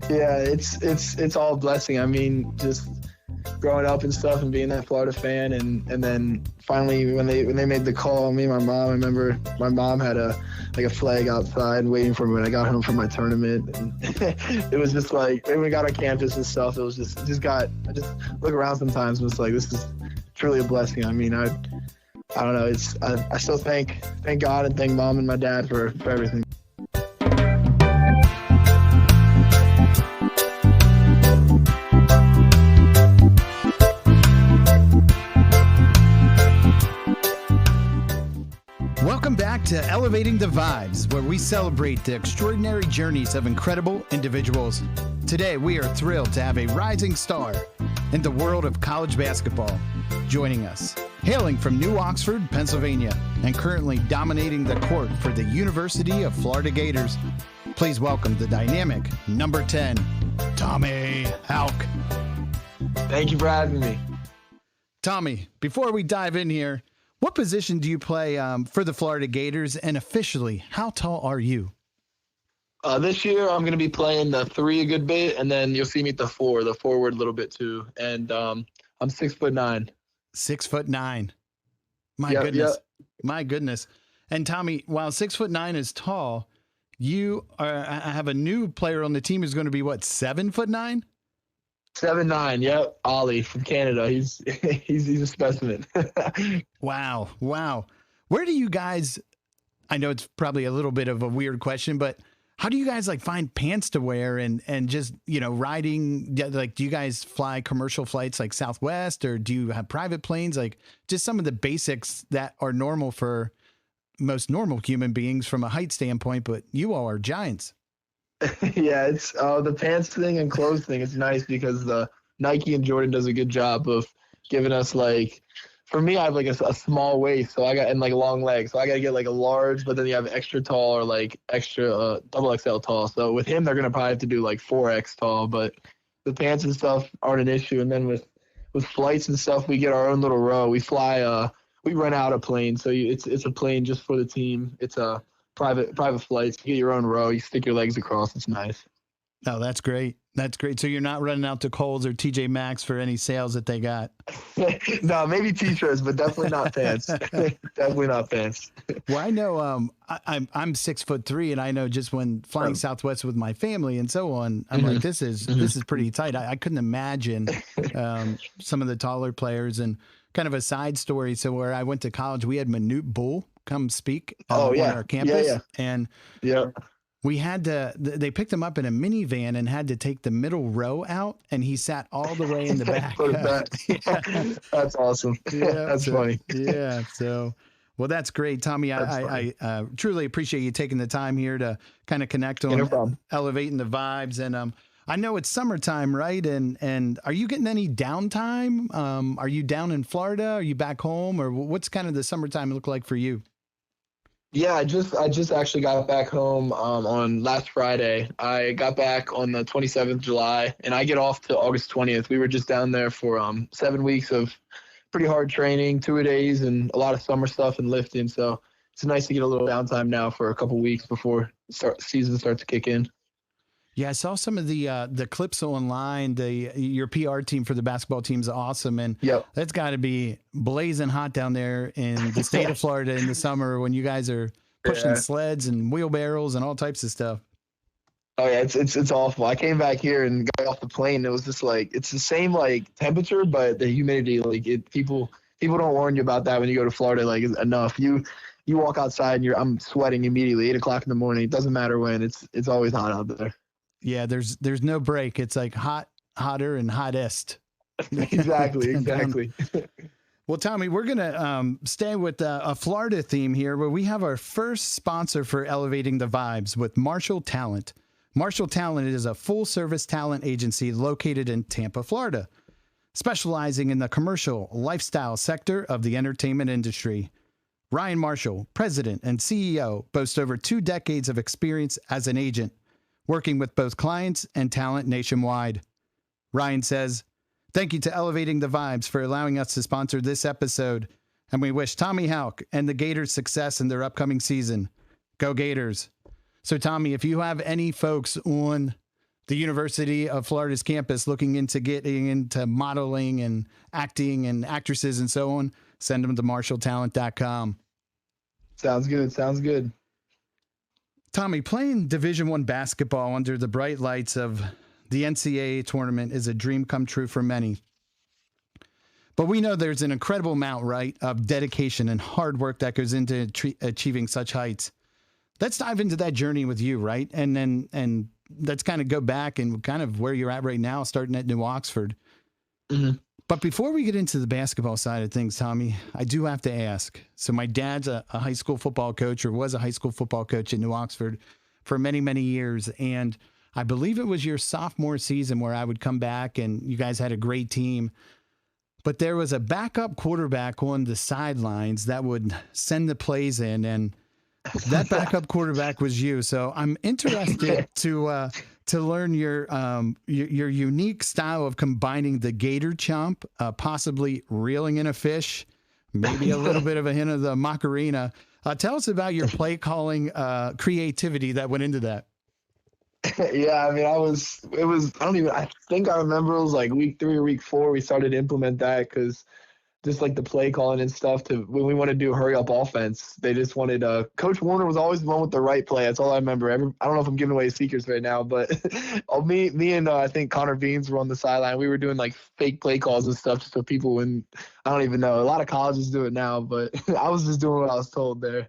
Yeah, it's all a blessing. I mean, just growing up and stuff and being that Florida fan, and then finally when they made the call, me and my mom, I remember my mom had a flag outside waiting for me when I got home from my tournament, and it was just like when we got on campus and stuff, it was I just look around sometimes and it's like, this is truly a blessing. I mean, I don't know, I still thank God and thank mom and my dad for everything. Welcome back to Elevating the Vibes, where we celebrate the extraordinary journeys of incredible individuals. Today, we are thrilled to have a rising star in the world of college basketball joining us. Hailing from New Oxford, Pennsylvania, and currently dominating the court for the University of Florida Gators, please welcome the dynamic number 10, Tommy Haugh. Thank you for having me. Tommy, before we dive in here, what position do you play for the Florida Gators, and officially, how tall are you? This year, I'm going to be playing the 3 a good bit, and then you'll see me at the forward a little bit too. And I'm 6'9". 6'9". My goodness. And Tommy, while 6'9" is tall, I have a new player on the team who's going to be what, 7'9"? 7'9", yep. Ollie from Canada. He's a specimen. Wow. Where do you guys, I know it's probably a little bit of a weird question, but how do you guys find pants to wear and just, riding? Do you guys fly commercial flights like Southwest, or do you have private planes? Just some of the basics that are normal for most normal human beings from a height standpoint, but you all are giants. Yeah, it's the pants thing and clothes thing. It's nice because the Nike and Jordan does a good job of giving us for me, I have a small waist, so I got and long legs, so I got to get a large, but then you have extra tall or extra double XL tall. So with him, they're gonna probably have to do 4X tall, but the pants and stuff aren't an issue. And then with flights and stuff, we get our own little row. We fly, we rent out a plane, so it's a plane just for the team. It's a private flights. You get your own row. You stick your legs across. It's nice. Oh, that's great. That's great. So you're not running out to Kohl's or TJ Maxx for any sales that they got? No, maybe t-shirts, but definitely not pants. Definitely not pants. Well, I know I'm 6'3", and I know just when flying Southwest with my family and so on, I'm like, this is pretty tight. I couldn't imagine some of the taller players. And kind of a side story. So where I went to college, we had Manute Bull come speak on our campus. Yeah. And we had they picked him up in a minivan and had to take the middle row out, and he sat all the way in the back. Yeah. That's awesome. Yeah, that's funny. Yeah. So, well, that's great, Tommy. I truly appreciate you taking the time here to kind of connect on elevating the vibes. And I know it's summertime, right? And are you getting any downtime? Are you down in Florida? Are you back home, or what's kind of the summertime look like for you? Yeah, I just actually got back home on last Friday. I got back on the 27th July, and I get off to August 20th. We were just down there for 7 weeks of pretty hard training, 2-a-days, and a lot of summer stuff and lifting. So it's nice to get a little downtime now for a couple weeks before season starts to kick in. Yeah, I saw some of the clips online. Your PR team for the basketball team is awesome, and that's got to be blazing hot down there in the state of Florida in the summer when you guys are pushing sleds and wheelbarrows and all types of stuff. Oh yeah, it's awful. I came back here and got off the plane. It was just it's the same temperature, but the humidity people don't warn you about that when you go to Florida. Enough. You walk outside and I'm sweating immediately. 8 o'clock in the morning. It doesn't matter when. It's always hot out there. Yeah, there's no break. It's hot, hotter, and hottest. Exactly. Well, Tommy, we're going to stay with a Florida theme here, where we have our first sponsor for Elevating the Vibes with Marshall Talent. Marshall Talent is a full-service talent agency located in Tampa, Florida, specializing in the commercial lifestyle sector of the entertainment industry. Ryan Marshall, president and CEO, boasts over 2 decades of experience as an agent, working with both clients and talent nationwide. Ryan says, "Thank you to Elevating the Vibes for allowing us to sponsor this episode, and we wish Tommy Haugh and the Gators success in their upcoming season. Go Gators." So, Tommy, if you have any folks on the University of Florida's campus looking into getting into modeling and acting and actresses and so on, send them to marshalltalent.com. Sounds good. Sounds good. Tommy, playing Division I basketball under the bright lights of the NCAA tournament is a dream come true for many. But we know there's an incredible amount, right, of dedication and hard work that goes into achieving such heights. Let's dive into that journey with you, right? And let's kind of go back and kind of where you're at right now, starting at New Oxford. Mm-hmm. But before we get into the basketball side of things, Tommy, I do have to ask. So my dad's a high school football coach, or was a high school football coach at New Oxford for many, many years. And I believe it was your sophomore season where I would come back and you guys had a great team. But there was a backup quarterback on the sidelines that would send the plays in, and that backup quarterback was you. So I'm interested to learn your unique style of combining the Gator chomp, possibly reeling in a fish, maybe a little bit of a hint of the Macarena. Tell us about your play calling creativity that went into that. Yeah, I mean, I think I remember it was like week 3 or week 4, we started to implement that because just like the play calling and stuff when we want to do hurry up offense, they just wanted, Coach Warner was always the one with the right play. That's all I remember. I don't know if I'm giving away secrets right now, but me and I think Connor Beans were on the sideline. We were doing like fake play calls and stuff just so people wouldn't, I don't even know. A lot of colleges do it now, but I was just doing what I was told there.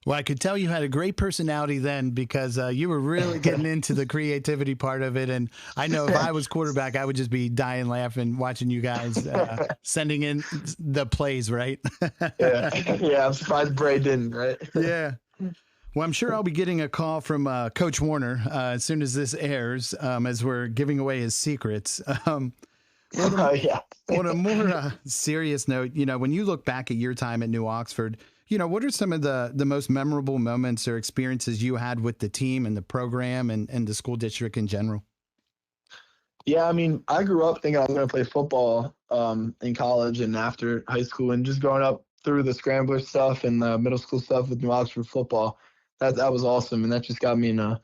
Well, I could tell you had a great personality then because you were really getting into the creativity part of it. And I know if I was quarterback, I would just be dying laughing watching you guys sending in the plays, right? Yeah, I'm surprised Bray didn't, right? Yeah. Well, I'm sure I'll be getting a call from Coach Warner as soon as this airs, as we're giving away his secrets. On a more serious note, when you look back at your time at New Oxford, what are some of the most memorable moments or experiences you had with the team and the program and the school district in general? Yeah, I mean, I grew up thinking I was going to play football in college and after high school, and just growing up through the scrambler stuff and the middle school stuff with New Oxford football. That was awesome, and that just got me to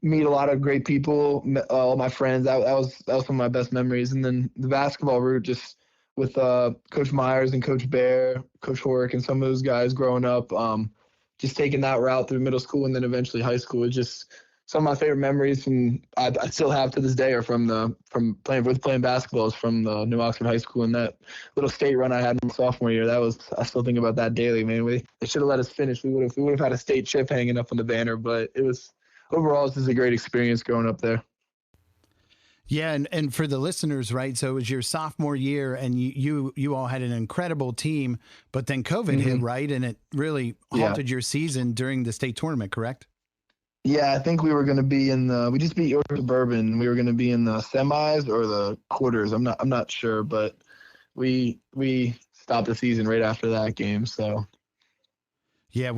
meet a lot of great people, all my friends. That was some of my best memories. And then the basketball route, just with Coach Myers and Coach Bear, Coach Horick, and some of those guys growing up, just taking that route through middle school and then eventually high school is just some of my favorite memories, and I still have to this day are from playing basketball is from the New Oxford High School, and that little state run I had in my sophomore year. I still think about that daily, man. They should have let us finish. We would have had a state chip hanging up on the banner, but overall, this is a great experience growing up there. Yeah, and for the listeners, right? So it was your sophomore year, and you all had an incredible team, but then COVID hit, right? And it really halted your season during the state tournament, correct? Yeah, I think we were going to be we just beat York Suburban. We were going to be in the semis or the quarters. I'm not sure, but we stopped the season right after that game. So. Yeah,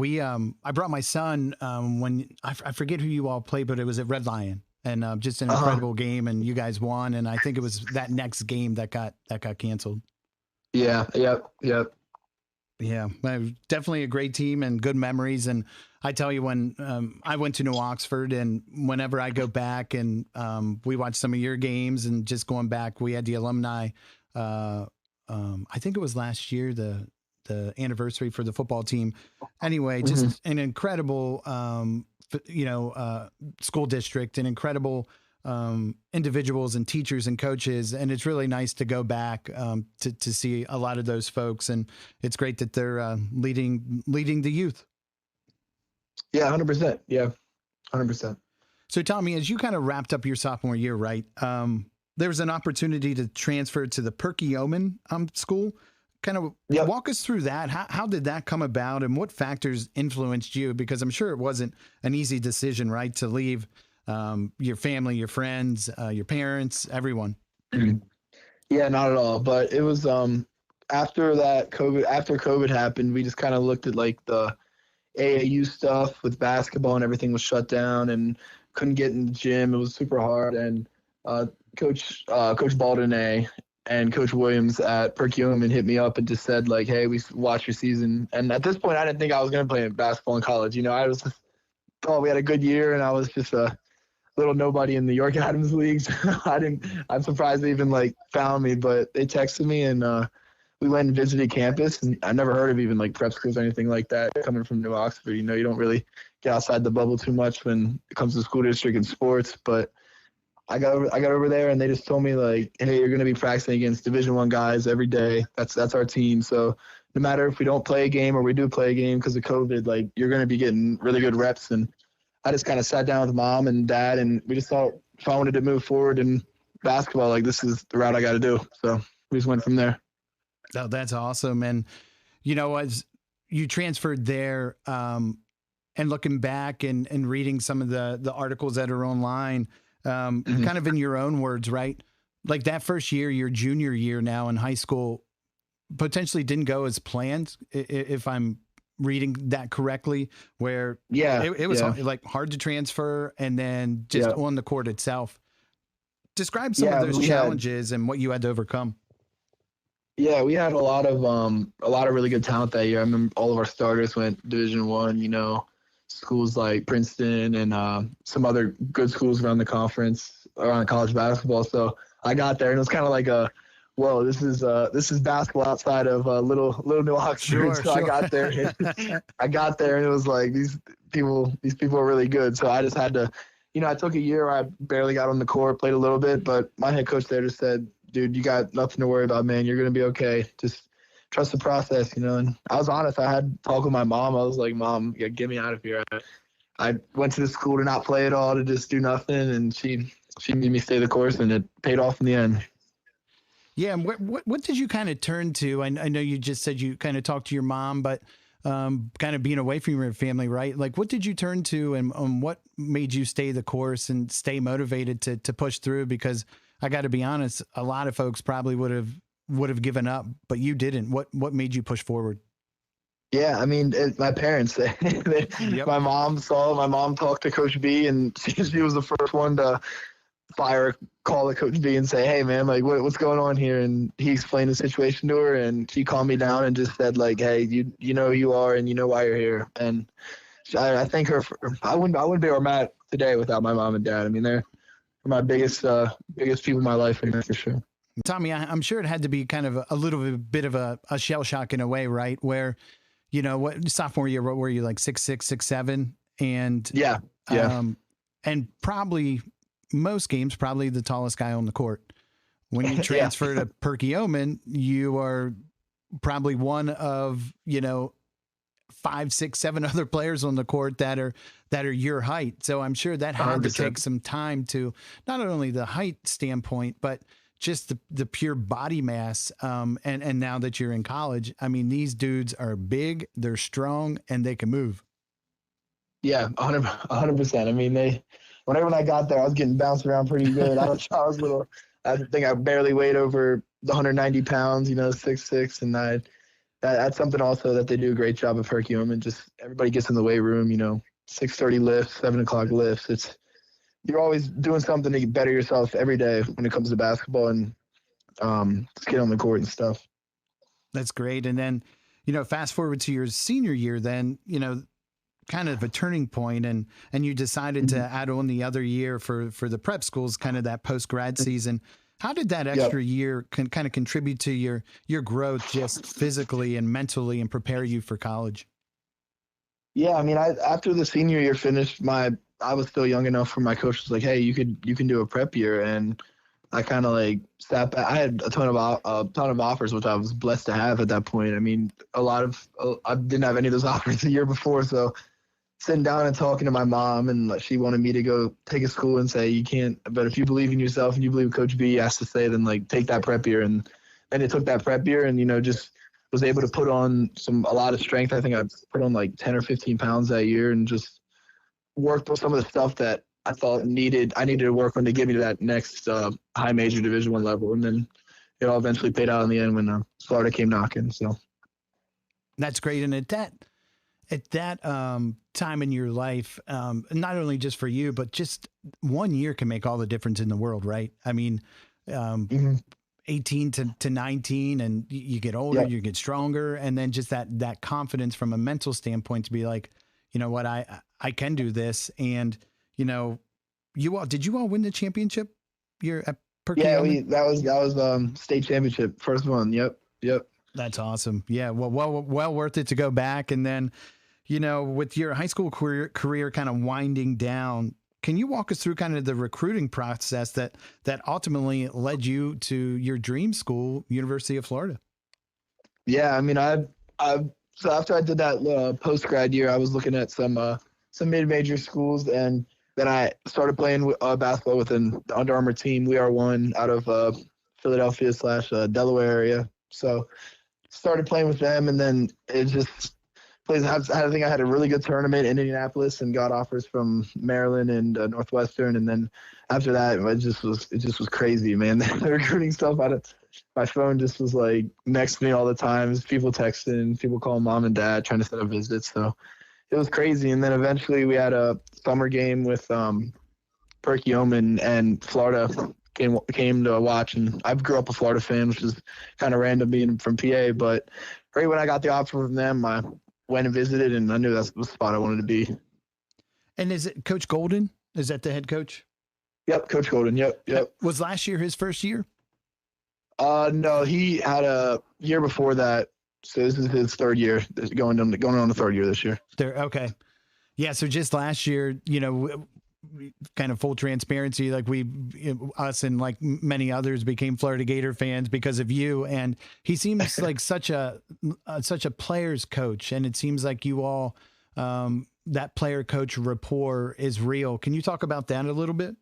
I brought my son when I forget who you all played, but it was at Red Lion. And just an incredible game, and you guys won. And I think it was that next game that got canceled. Yeah. Yep. Yeah, definitely a great team and good memories. And I tell you, when I went to New Oxford, and whenever I go back and we watch some of your games, and just going back, we had the alumni. I think it was last year, the anniversary for the football team. Anyway, just an incredible. School district and incredible individuals and teachers and coaches. And it's really nice to go back to see a lot of those folks. And it's great that they're leading the youth. Yeah, 100%. Yeah, 100%. So, Tommy, as you kind of wrapped up your sophomore year, right, there was an opportunity to transfer to the Perkiomen School. Kind of walk us through that. How did that come about, and what factors influenced you? Because I'm sure it wasn't an easy decision, right, to leave your family, your friends, your parents, everyone. Yeah, not at all. But it was after COVID happened, we just kind of looked at like the AAU stuff with basketball, and everything was shut down and couldn't get in the gym. It was super hard. And Coach Baldwin and Coach Williams at Perkiomen hit me up and just said, like, hey, we watched your season. And at this point, I didn't think I was going to play basketball in college. I was just, we had a good year, and I was just a little nobody in the York Adams leagues. I'm surprised they even like found me, but they texted me and we went and visited campus, and I never heard of even like prep schools or anything like that coming from New Oxford. You know, you don't really get outside the bubble too much when it comes to school district and sports, but I got over there and they just told me like, hey, you're going to be practicing against Division I guys every day. That's our team. So no matter if we don't play a game or we do play a game because of COVID, like you're going to be getting really good reps. And I just kind of sat down with mom and dad, and we just thought if I wanted to move forward in basketball, like this is the route I got to do. So we just went from there. Oh, that's awesome. And, you know, as you transferred there, and looking back and reading some of the articles that are online, kind of in your own words, right? Like that first year, your junior year now in high school, potentially didn't go as planned, if I'm reading that correctly, where it was like hard to transfer and then just on the court itself. Describe some of those challenges and what you had to overcome. Yeah, we had a lot of really good talent that year. I remember all of our starters went Division I, you know, schools like Princeton and some other good schools around the conference, around college basketball. So I got there and it was kind of like whoa, this is basketball outside of little New Oxford. So I got there and it was like these people are really good. So I just had to, you know, I took a year where I barely got on the court, played a little bit, but my head coach there just said, dude, you got nothing to worry about, man. You're going to be okay. Just trust the process, you know. And I was honest. I had to talk with my mom. I was like, Mom, get me out of here. I went to the school to not play at all, to just do nothing. And she made me stay the course, and it paid off in the end. Yeah. And what did you kind of turn to? I know you just said you kind of talked to your mom, but kind of being away from your family, right? Like, what did you turn to, and what made you stay the course and stay motivated to push through? Because I got to be honest, a lot of folks probably would have given up, but you didn't. What made you push forward? Yeah, I mean, my parents. My mom talked to Coach B, and she was the first one to call to Coach B and say, hey, man, like, what's going on here? And he explained the situation to her, and she calmed me down and just said, like, hey, you know who you are, and you know why you're here. And I thank her I wouldn't be where I'm at today without my mom and dad. I mean, they're my biggest people in my life, for sure. Tommy, I'm sure it had to be kind of a little bit of a shell shock in a way, right? Where, you know, what sophomore year, what were you, like 6'6", 6'7", and and probably most games, probably the tallest guy on the court. When you transfer to Perkiomen, you are probably one of, you know, 5, 6, 7 other players on the court that are your height. So I'm sure that had 100%. To take some time to not only the height standpoint, but just the pure body mass. And now that you're in college, I mean, these dudes are big, they're strong, and they can move. Yeah, 100%. I mean, whenever I got there, I was getting bounced around pretty good. I was little. I think I barely weighed over the 190 pounds, you know, 6'6", and that's something also that they do a great job of Perkiomen. Just everybody gets in the weight room, you know, 6:30 lifts, 7 o'clock lifts. You're always doing something to better yourself every day when it comes to basketball and just get on the court and stuff. That's great. And then, you know, fast forward to your senior year, then, you know, kind of a turning point, and you decided to add on the other year for the prep schools, kind of that post-grad season. How did that extra year kind of contribute to your growth just physically and mentally and prepare you for college? Yeah, I mean, after the senior year finished, I was still young enough where my coach was like, hey, you can do a prep year. And I kind of like sat back. I had a ton of offers, which I was blessed to have at that point. I mean, I didn't have any of those offers the year before. So sitting down and talking to my mom, and she wanted me to go take a school and say, you can't, but if you believe in yourself and you believe Coach B has to say, then like take that prep year. And then it took that prep year, and, you know, just was able to put on a lot of strength. I think I put on like 10 or 15 pounds that year, and just worked with some of the stuff that I thought I needed to work on to get me to that next high major Division I level. And then it all eventually paid out in the end when Florida came knocking. So that's great. And at that time in your life, not only just for you, but just 1 year can make all the difference in the world, right? I mean, 18 to 19, and you get older, you get stronger, and then just that confidence from a mental standpoint to be like, you know what, I can do this. And, you know, did you all win the championship year at Yeah, Perkiomen? that was state championship, first one. Yep. That's awesome. Yeah, well worth it to go back. And then, with your high school career kind of winding down, can you walk us through kind of the recruiting process that ultimately led you to your dream school, University of Florida? Yeah, I mean, so after I did that post grad year, I was looking at some mid-major schools, and then I started playing basketball within the Under Armour team. We are one out of Philadelphia / Delaware area. So started playing with them, and then it just plays. I think I had a really good tournament in Indianapolis and got offers from Maryland and Northwestern, and then after that, it just was crazy, man. The recruiting stuff out of my phone just was like next to me all the time. People texting, people calling mom and dad trying to set up visits. So it was crazy. And then eventually we had a summer game with Perkiomen, and Florida came to watch. And I grew up a Florida fan, which is kind of random being from PA. But right when I got the offer from them, I went and visited, and I knew that's the spot I wanted to be. And is it Coach Golden? Is that the head coach? Yep, Coach Golden. Yep. Was last year his first year? No, he had a year before that. So this is his third year. Going on the third year this year. Okay. Yeah. So just last year, kind of full transparency, like us and like many others became Florida Gator fans because of you. And he seems like such a player's coach. And it seems like you all, that player coach rapport is real. Can you talk about that a little bit?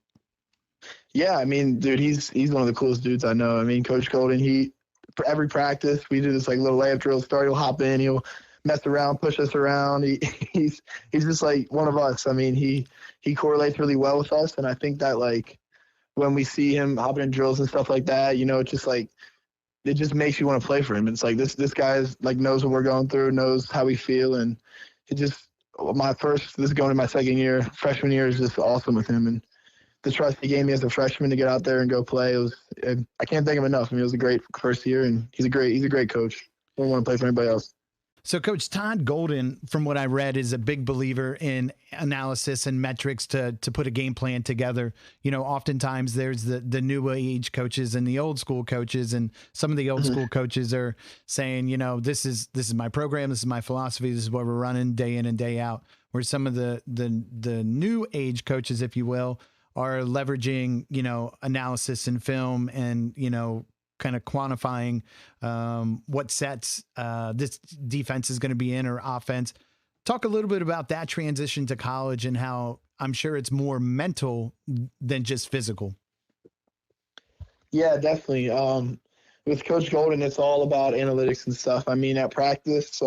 Yeah, I mean, dude, he's one of the coolest dudes I know. I mean, Coach Golden, for every practice, we do this like little layup drill start. He'll hop in, he'll mess around, push us around. He's just like one of us. I mean, he correlates really well with us, and I think that like when we see him hopping in drills and stuff like that, it's just like it just makes you want to play for him. It's like this guy is like knows what we're going through, knows how we feel, and this is going to my second year, freshman year is just awesome with him, and the trust he gave me as a freshman to get out there and go play. I can't thank him enough. I mean, it was a great first year, and he's a great coach. I don't want to play for anybody else. So Coach Todd Golden, from what I read, is a big believer in analysis and metrics to put a game plan together. Oftentimes there's the new age coaches and the old school coaches, and some of the old school coaches are saying, this is my program, this is my philosophy, this is what we're running day in and day out. Where some of the new age coaches, if you will, are leveraging, analysis and film and, kind of quantifying what sets this defense is going to be in or offense. Talk a little bit about that transition to college and how I'm sure it's more mental than just physical. Yeah, definitely. With Coach Golden, it's all about analytics and stuff. I mean, at practice,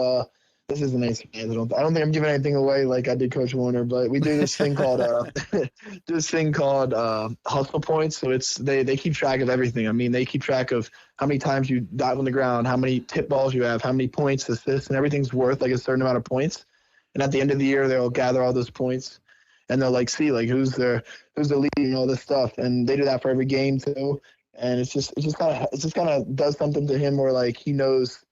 this is a nice. I don't think I'm giving anything away like I did Coach Warner, but we do this thing called hustle points. So they keep track of everything. I mean, they keep track of how many times you dive on the ground, how many tip balls you have, how many points, assists, and everything's worth like a certain amount of points. And at the end of the year, they'll gather all those points, and they'll like see like who's the lead and all this stuff. And they do that for every game too. And it just kind of does something to him where like he knows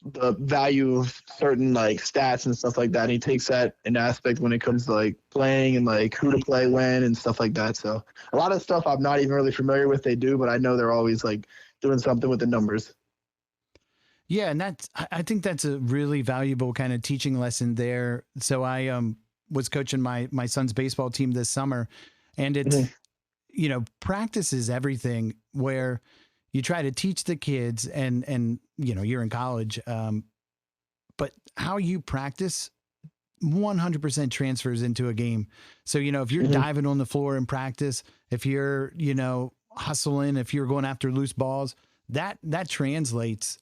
the value of certain like stats and stuff like that. And he takes that in aspect when it comes to like playing and like who to play when and stuff like that. So a lot of stuff I'm not even really familiar with they do, but I know they're always like doing something with the numbers. Yeah. And I think that's a really valuable kind of teaching lesson there. So I was coaching my son's baseball team this summer, and it's, practice is everything, where you try to teach the kids and you're in college, but how you practice 100% transfers into a game. So, if you're diving on the floor in practice, if you're, hustling, if you're going after loose balls, that translates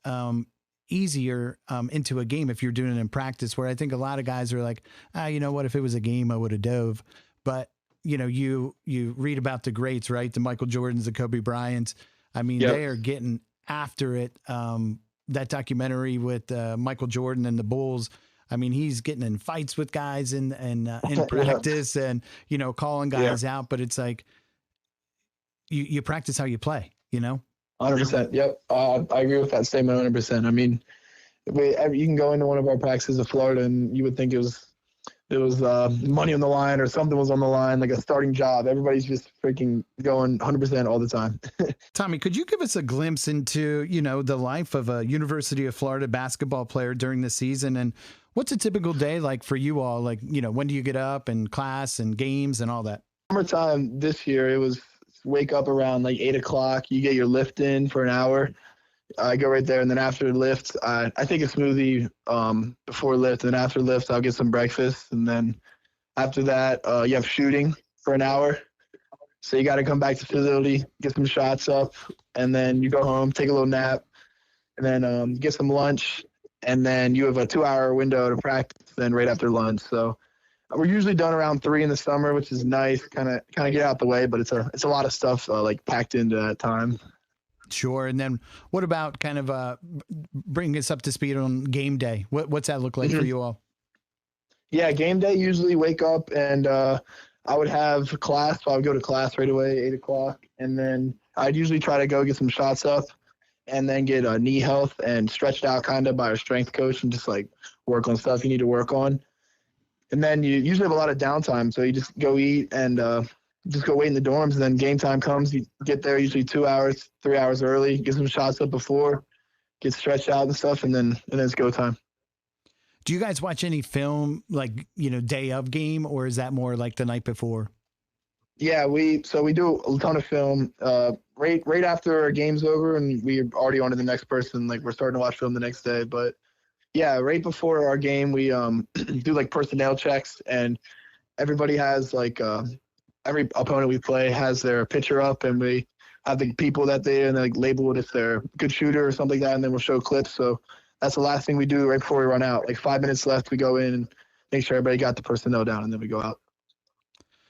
easier into a game if you're doing it in practice, where I think a lot of guys are like, what, if it was a game, I would have dove. But, you read about the greats, right? The Michael Jordans, the Kobe Bryants. I mean, They are getting after it. That documentary with Michael Jordan and the Bulls. I mean, he's getting in fights with guys in practice and, calling guys out. But it's like you practice how you play, 100%. Yep. I agree with that statement 100%. I mean, you can go into one of our practices in Florida and you would think it was it was money on the line or something was on the line, like a starting job. Everybody's just freaking going 100% all the time. Tommy, could you give us a glimpse into, the life of a University of Florida basketball player during the season? And what's a typical day like for you all? Like, when do you get up and class and games and all that? Summertime this year, it was wake up around like 8 o'clock. You get your lift in for an hour. I go right there, and then after lift, I take a smoothie before lift, and then after lift, I'll get some breakfast, and then after that, you have shooting for an hour. So you got to come back to facility, get some shots up, and then you go home, take a little nap, and then get some lunch, and then you have a 2-hour window to practice. Then right after lunch, so we're usually done around 3 in the summer, which is nice, kind of get out the way, but it's a lot of stuff like packed into that time. Sure. And then what about kind of bringing us up to speed on game day? What's that look like for you all? Yeah, game day, usually wake up and I would have class. So I would go to class right away, 8 o'clock. And then I'd usually try to go get some shots up and then get knee health and stretched out kind of by our strength coach and just like work on stuff you need to work on. And then you usually have a lot of downtime. So you just go eat and just go wait in the dorms, and then game time comes. You get there usually 2 hours, 3 hours early, get some shots up before, get stretched out and stuff, and then it's go time. Do you guys watch any film like, day of game, or is that more like the night before? Yeah, we do a ton of film right after our game's over, and we're already on to the next person. Like we're starting to watch film the next day, but yeah, right before our game, we do like personnel checks, and everybody has like every opponent we play has their picture up, and we have the people that they like label it if they're a good shooter or something like that, and then we'll show clips. So that's the last thing we do right before we run out. Like 5 minutes left, we go in and make sure everybody got the personnel down, and then we go out.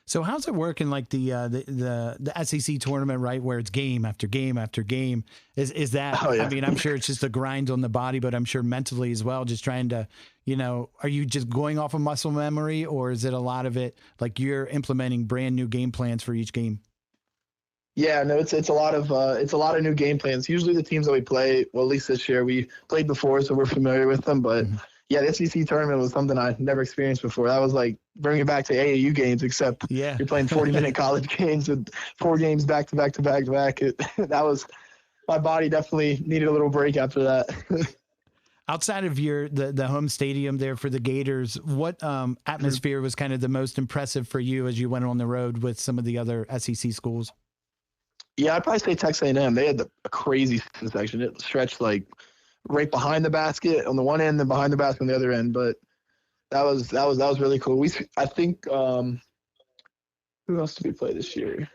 So how's it work in like the SEC tournament, right, where it's game after game after game? Is that? Oh, yeah. I mean, I'm sure it's just a grind on the body, but I'm sure mentally as well, just trying to, are you just going off of muscle memory, or is it a lot of it like you're implementing brand new game plans for each game? Yeah, no, it's a lot of new game plans. Usually the teams that we play, well, at least this year we played before, so we're familiar with them, but. Mm-hmm. Yeah, the SEC tournament was something I'd never experienced before. That was like bringing it back to AAU games, except you're playing 40-minute college games with 4 games back to back to back to back. That was, my body definitely needed a little break after that. Outside of the home stadium there for the Gators, what atmosphere was kind of the most impressive for you as you went on the road with some of the other SEC schools? Yeah, I'd probably say Texas A&M. They had a crazy section. It stretched like right behind the basket on the one end, then behind the basket on the other end. But that was really cool. I think who else did we play this year?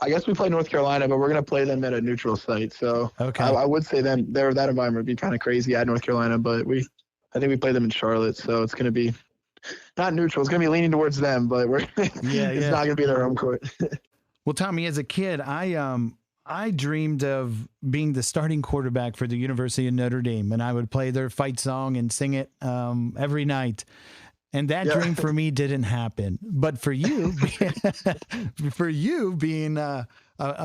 I guess we played North Carolina, but we're gonna play them at a neutral site. So okay. I would say that environment would be kind of crazy at North Carolina, but I think we play them in Charlotte, so it's gonna be not neutral. It's gonna be leaning towards them, but it's not gonna be their home court. Well, Tommy, as a kid, I dreamed of being the starting quarterback for the University of Notre Dame, and I would play their fight song and sing it every night. And that dream for me didn't happen. But for you, being a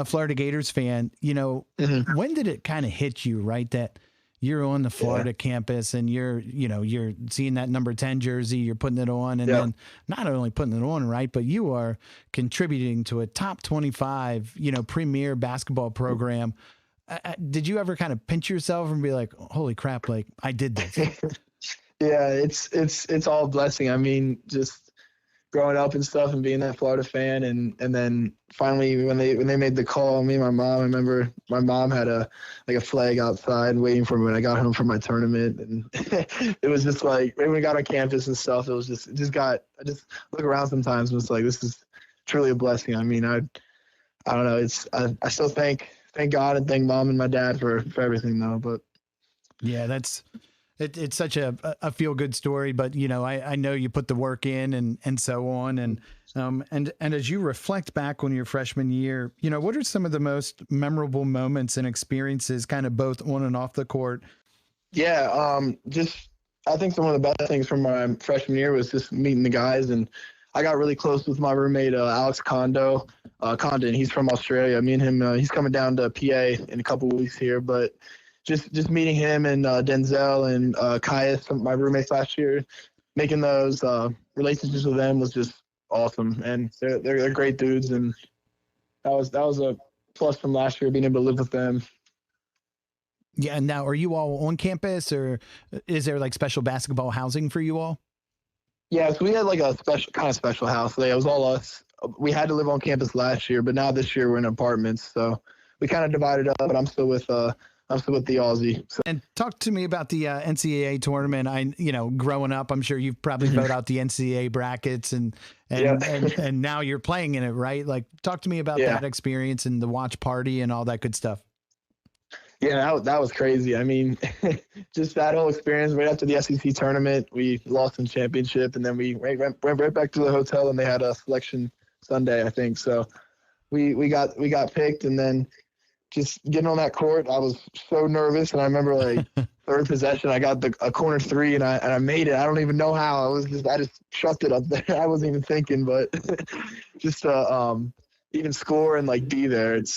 Florida Gators fan, when did it kind of hit you, right, that you're on the Florida campus and you're seeing that number 10 jersey, you're putting it on, and then not only putting it on, right, but you are contributing to a top 25, premier basketball program. Did you ever kind of pinch yourself and be like, holy crap, like I did this? Yeah, it's all a blessing. I mean, just growing up and stuff and being that Florida fan, and then finally when they made the call, me and my mom, I remember my mom had a flag outside waiting for me when I got home from my tournament, and it was just like when we got on campus and stuff, I just look around sometimes and it's like, this is truly a blessing. I mean, I don't know, I still thank God and thank mom and my dad for everything though. But yeah, it's such a feel good story, but I know you put the work in and so on. And as you reflect back on your freshman year, what are some of the most memorable moments and experiences kind of both on and off the court? Yeah. I think some of the best things from my freshman year was just meeting the guys, and I got really close with my roommate, Alex Condon. He's from Australia. Me and him, he's coming down to PA in a couple of weeks here, but just meeting him and Denzel and Caius, my roommates last year, making those relationships with them was just awesome. And they're great dudes, and that was a plus from last year, being able to live with them. Yeah. And now, are you all on campus, or is there like special basketball housing for you all? Yeah, so we had like a special house. Like, it was all us. We had to live on campus last year, but now this year we're in apartments. So we kind of divided up. But I'm still with the Aussie. So. And talk to me about the NCAA tournament. Growing up, I'm sure you've probably voted out the NCAA brackets, and now you're playing in it, right? Like, talk to me about that experience and the watch party and all that good stuff. Yeah, that was crazy. I mean, just that whole experience right after the SEC tournament, we lost in championship, and then we went right back to the hotel, and they had a selection Sunday, I think. So we got picked, and then just getting on that court, I was so nervous, and I remember like third possession, I got a corner three, and I made it. I don't even know how. I just chucked it up there. I wasn't even thinking, but just even score and like be there, it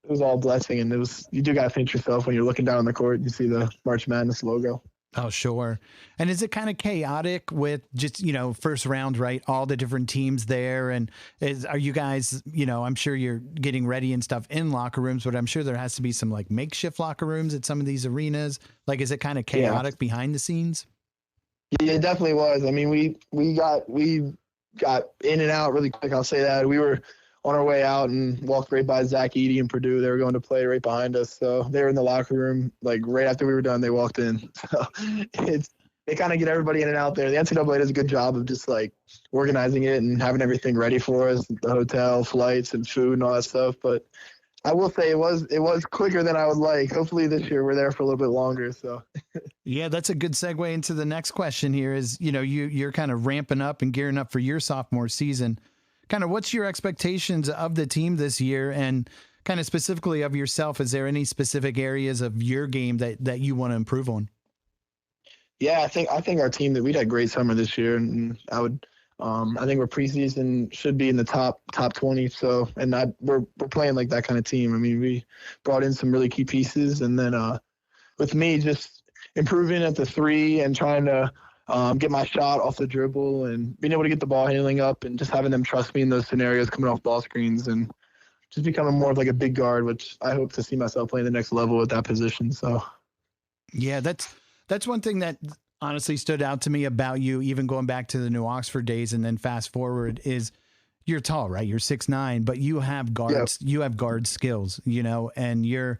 was all a blessing. And you do got to pinch yourself when you're looking down on the court and you see the March Madness logo. Oh, sure. And is it kind of chaotic with just, first round, right? All the different teams there. And are you guys, I'm sure you're getting ready and stuff in locker rooms, but I'm sure there has to be some like makeshift locker rooms at some of these arenas. Like, is it kind of chaotic behind the scenes? Yeah, it definitely was. I mean, we got in and out really quick. I'll say that. We were on our way out and walked right by Zach Edey and Purdue. They were going to play right behind us. So they were in the locker room, like right after we were done, they walked in. So they kind of get everybody in and out there. The NCAA does a good job of just like organizing it and having everything ready for us, the hotel, flights, and food and all that stuff. But I will say it was quicker than I would like. Hopefully this year we're there for a little bit longer. So yeah, that's a good segue into the next question here is, you're kind of ramping up and gearing up for your sophomore season. Kind of what's your expectations of the team this year, and kind of specifically of yourself? Is there any specific areas of your game that you want to improve on? Yeah, I think our team that we'd had a great summer this year, and I think we're preseason should be in the top 20. So, and we're playing like that kind of team. I mean, we brought in some really key pieces, and then with me just improving at the three and trying to get my shot off the dribble and being able to get the ball handling up and just having them trust me in those scenarios coming off ball screens and just becoming more of like a big guard, which I hope to see myself playing the next level at that position. So, yeah, that's one thing that honestly stood out to me about you, even going back to the New Oxford days and then fast forward, is you're tall, right? You're 6'9", but you have guards, you have guard skills, and you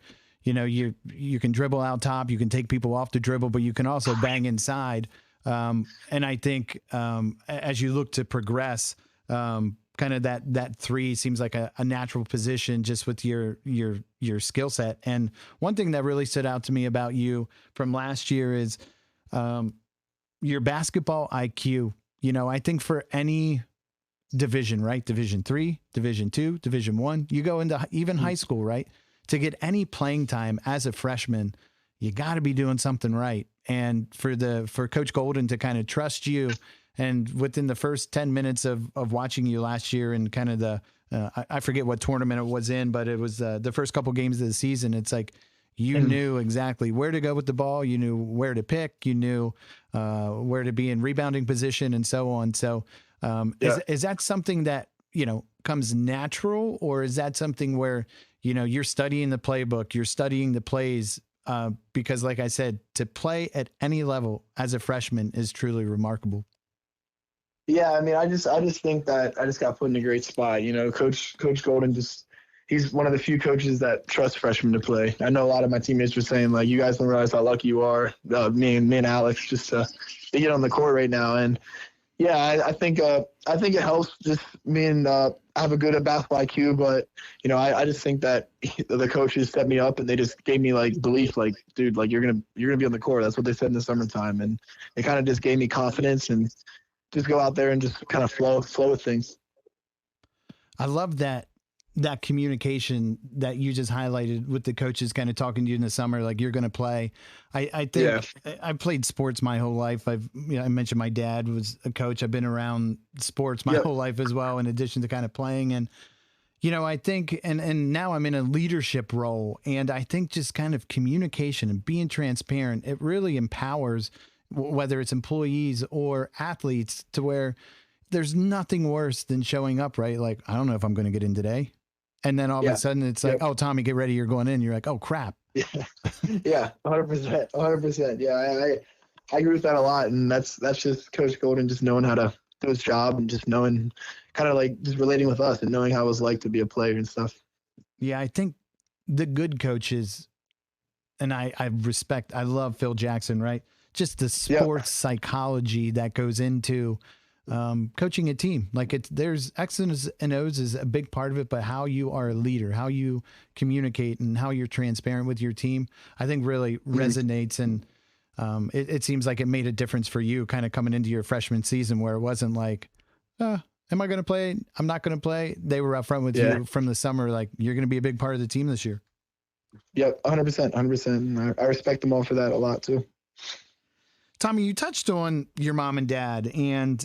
can dribble out top, you can take people off the dribble, but you can also bang inside. And I think as you look to progress, kind of that three seems like a natural position just with your skill set. And one thing that really stood out to me about you from last year is your basketball IQ. I think for any division, right? Division 3, Division 2, Division 1, you go into even high school, right? To get any playing time as a freshman, you got to be doing something right. And for Coach Golden to kind of trust you, and within the first 10 minutes of watching you last year and kind of I forget what tournament it was in, but it was the first couple games of the season. It's like you knew exactly where to go with the ball. You knew where to pick. You knew where to be in rebounding position and so on. So is that something that, comes natural, or is that something where, you're studying the playbook, you're studying the plays? Because like I said, to play at any level as a freshman is truly remarkable. Yeah, I mean, I just think that I just got put in a great spot. Coach Golden he's one of the few coaches that trust freshmen to play. I know a lot of my teammates were saying like, you guys don't realize how lucky you are, me and Alex, just to get on the court right now. And yeah, I think it helps just me and I have a good basketball IQ, but I just think that the coaches set me up and they just gave me like belief, like, dude, like you're gonna be on the court. That's what they said in the summertime, and it kind of just gave me confidence and just go out there and just kind of flow with things. I love that communication that you just highlighted with the coaches kind of talking to you in the summer, like you're going to play. I think I've played sports my whole life. I mentioned my dad was a coach. I've been around sports my whole life as well, in addition to kind of playing. And, I think, and now I'm in a leadership role, and I think just kind of communication and being transparent, it really empowers whether it's employees or athletes, to where there's nothing worse than showing up, right? Like, I don't know if I'm going to get in today. And then all of a sudden it's like, oh, Tommy, get ready. You're going in. You're like, oh, crap. Yeah, 100%. 100%. Yeah, I agree with that a lot. And that's just Coach Golden just knowing how to do his job and just knowing, kind of like just relating with us and knowing how it was like to be a player and stuff. Yeah, I think the good coaches, and I love Phil Jackson, right? Just the sports psychology that goes into coaching a team. Like, there's X's and O's is a big part of it, but how you are a leader, how you communicate, and how you're transparent with your team, I think really resonates. And it seems like it made a difference for you kind of coming into your freshman season, where it wasn't like, am I going to play? I'm not going to play. They were upfront with you from the summer, like, you're going to be a big part of the team this year. Yep, 100%, 100%. I respect them all for that a lot too. Tommy, you touched on your mom and dad, and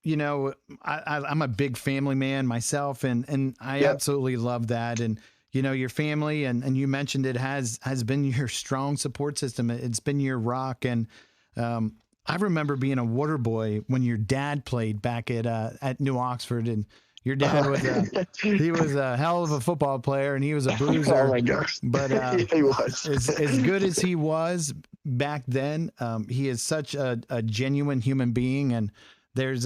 you know, I'm a big family man myself, and I absolutely love that. And you know, your family, and you mentioned it has been your strong support system. It's been your rock. And I remember being a water boy when your dad played back at New Oxford, and your dad was he was a hell of a football player, and he was a bruiser. Oh my gosh! But he was as good as he was back then. He is such a genuine human being, and there's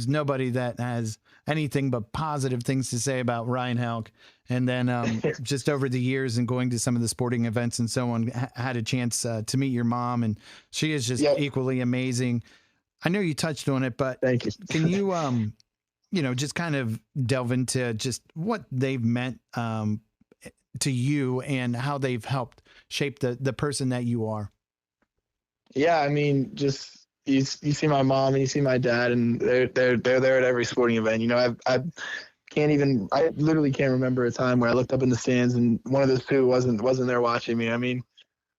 nobody that has anything but positive things to say about Ryan Haugh. And then just over the years and going to some of the sporting events and so on, had a chance to meet your mom, and she is just equally amazing. I know you touched on it, but thank you. Can you you know, just kind of delve into just what they've meant to you and how they've helped shape the person that you are? Yeah, I mean, just you see my mom and you see my dad, and they're there at every sporting event. You know, I literally can't remember a time where I looked up in the stands and one of those two wasn't there watching me. I mean,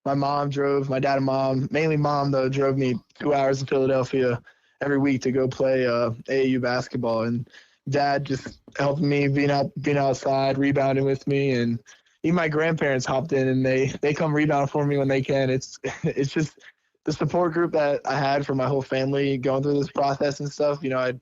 my dad and mom, mainly mom though, drove me 2 hours to Philadelphia every week to go play AAU basketball, and dad just helped me being outside, rebounding with me, and even my grandparents hopped in and they come rebound for me when they can. It's just the support group that I had for my whole family going through this process and stuff. You know, I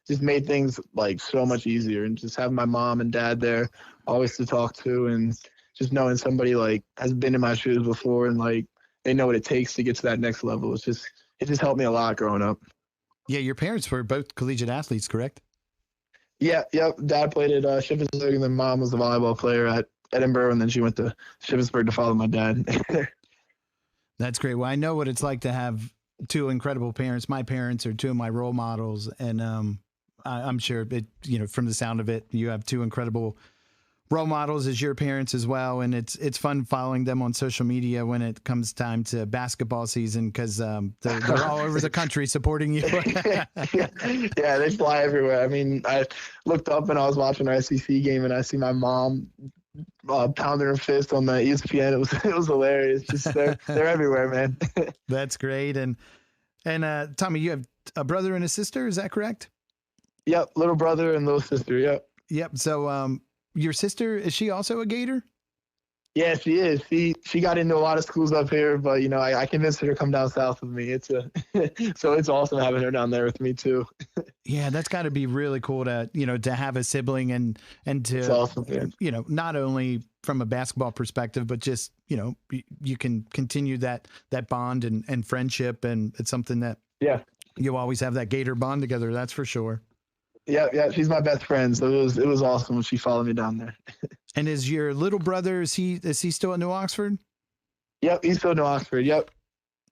just made things like so much easier, and just having my mom and dad there always to talk to, and just knowing somebody like has been in my shoes before and like they know what it takes to get to that next level. It just helped me a lot growing up. Yeah, your parents were both collegiate athletes, correct? Yeah, yep. Dad played at Shippensburg, and then mom was a volleyball player at Edinburgh, and then she went to Shippensburg to follow my dad. That's great. Well, I know what it's like to have two incredible parents. My parents are two of my role models, and I'm sure you know, from the sound of it, you have two incredible role models as your parents as well. And it's fun following them on social media when it comes time to basketball season, because they're all over the country supporting you. Yeah, they fly everywhere. I mean, I looked up and I was watching our SEC game, and I see my mom pounding her fist on the ESPN. It was hilarious. Just they're everywhere, man. That's great. And Tommy, you have a brother and a sister, is that correct? Yep, little brother and little sister. Yep. So your sister, is she also a Gator? Yeah, she is. She got into a lot of schools up here, but you know, I convinced her to come down south with me. So it's awesome having her down there with me too. Yeah, that's got to be really cool to, you know, to have a sibling and to, it's awesome, man. You know, not only from a basketball perspective, but just, you know, you can continue that bond and friendship, and it's something that you always have that Gator bond together. That's for sure. Yeah, she's my best friend, so it was awesome when she followed me down there. And is your little brother, is he still at New Oxford? Yep, he's still at New Oxford. Yep.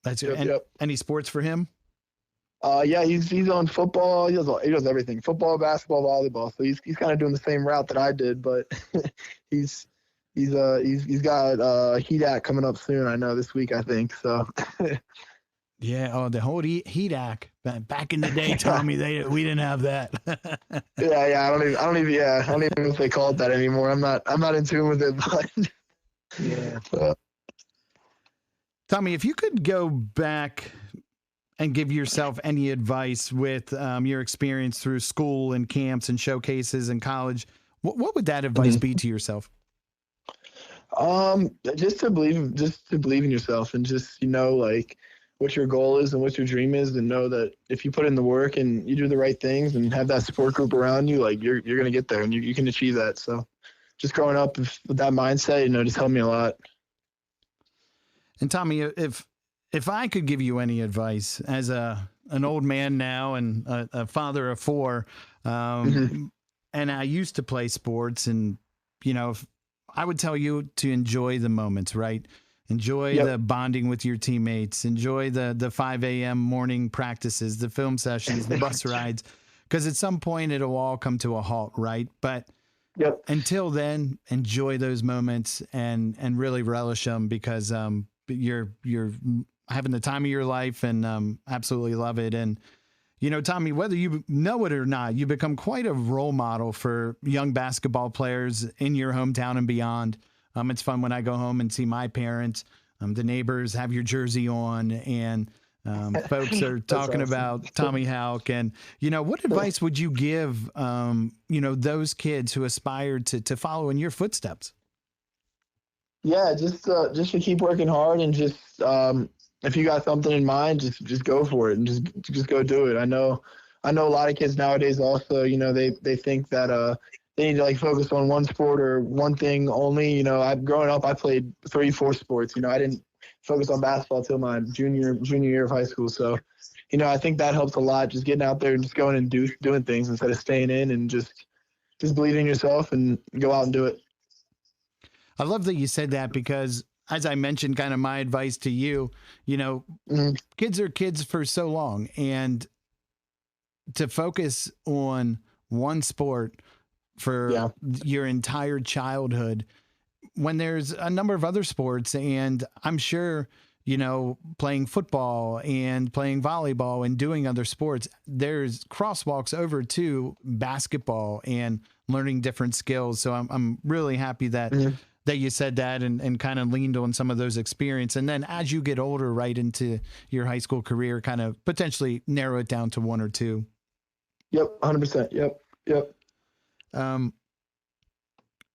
That's yep. Any sports for him? Yeah, he's on football. He does everything: football, basketball, volleyball. So he's kind of doing the same route that I did, but he's got HEDAC coming up soon. I know this week, I think so. Yeah. Oh, the whole HEDAC back in the day, Tommy. We didn't have that. Yeah. I don't even know if they call it that anymore. I'm not in tune with it, but yeah. Tommy, if you could go back and give yourself any advice with your experience through school and camps and showcases and college, what would that advice be to yourself? Just to believe in yourself, and just, you know, like, what your goal is and what your dream is, and know that if you put in the work and you do the right things and have that support group around you, like you're going to get there and you can achieve that. So just growing up with that mindset, just helped me a lot. And Tommy, if I could give you any advice as an old man now and a father of 4, and I used to play sports, and I would tell you to enjoy the moments, right? Enjoy the bonding with your teammates. Enjoy the 5 a.m. morning practices, the film sessions, the bus rides, because at some point it'll all come to a halt, right? But until then, enjoy those moments and really relish them, because you're having the time of your life, and absolutely love it. And Tommy, whether you know it or not, you become quite a role model for young basketball players in your hometown and beyond. It's fun when I go home and see my parents, the neighbors have your jersey on, and folks are talking about Tommy Haugh. And, what advice would you give, those kids who aspired to follow in your footsteps? Yeah, just to keep working hard, and just if you got something in mind, just go for it, and just go do it. I know a lot of kids nowadays also, they think that they need to focus on one sport or one thing only. Growing up, I played 34 sports. I didn't focus on basketball till my junior year of high school. So, I think that helps a lot, just getting out there and just going and doing things instead of staying in, and just believe in yourself and go out and do it. I love that you said that, because as I mentioned, kind of my advice to you, kids are kids for so long, and to focus on one sport for your entire childhood, when there's a number of other sports, and I'm sure, playing football and playing volleyball and doing other sports, there's crosswalks over to basketball and learning different skills. So I'm really happy that that you said that, and kind of leaned on some of those experience. And then as you get older, right into your high school career, kind of potentially narrow it down to 1 or 2. Yep. 100%. Yep.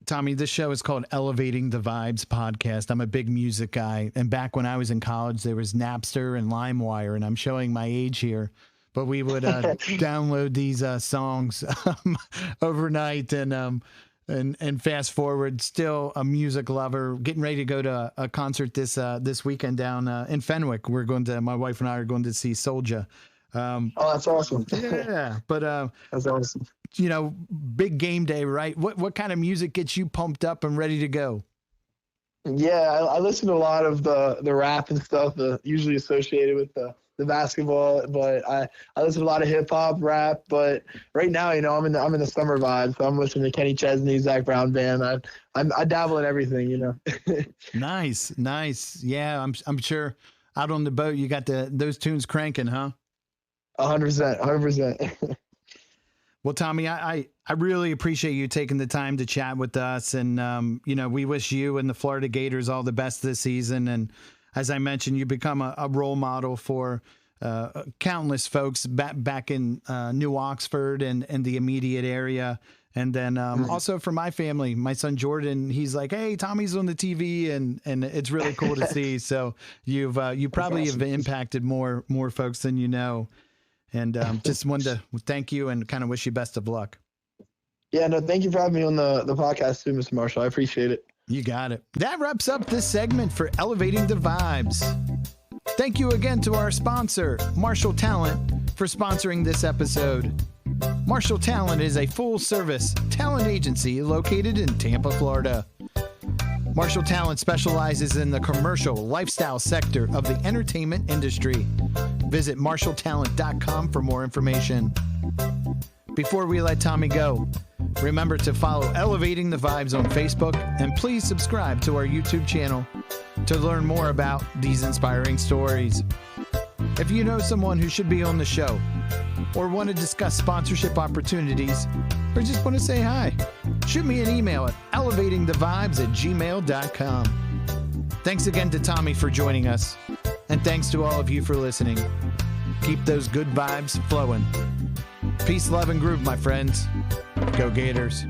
Tommy, this show is called Elevating the Vibes Podcast. I'm a big music guy. And back when I was in college, there was Napster and LimeWire, and I'm showing my age here, but we would download these songs overnight, and fast forward, still a music lover, getting ready to go to a concert this weekend down in Fenwick. My wife and I are going to see Soulja. That's awesome. Yeah, but that's awesome. Big game day, right? What kind of music gets you pumped up and ready to go? Yeah, I listen to a lot of the rap and stuff, usually associated with the basketball, but I listen to a lot of hip hop, rap. But right now, I'm in the summer vibe, so I'm listening to Kenny Chesney, Zach Brown Band. I dabble in everything, Nice. Yeah, I'm sure out on the boat you got those tunes cranking, huh? 100%. Well, Tommy, I really appreciate you taking the time to chat with us, and we wish you and the Florida Gators all the best this season. And as I mentioned, you become a role model for countless folks back in New Oxford and the immediate area. And then also for my family, my son Jordan, he's like, hey, Tommy's on the TV, and it's really cool to see. So you probably have impacted more folks than you know. And just wanted to thank you and kind of wish you best of luck. Yeah, no, thank you for having me on the podcast too, Mr. Marshall. I appreciate it. You got it. That wraps up this segment for Elevating the Vibes. Thank you again to our sponsor, Marshall Talent, for sponsoring this episode. Marshall Talent is a full-service talent agency located in Tampa, Florida. Marshall Talent specializes in the commercial lifestyle sector of the entertainment industry. Visit marshalltalent.com for more information. Before we let Tommy go, remember to follow Elevating the Vibes on Facebook, and please subscribe to our YouTube channel to learn more about these inspiring stories. If you know someone who should be on the show, or want to discuss sponsorship opportunities, or just want to say hi, shoot me an email at elevatingthevibes@gmail.com. Thanks again to Tommy for joining us, and thanks to all of you for listening. Keep those good vibes flowing. Peace, love, and groove, my friends. Go Gators.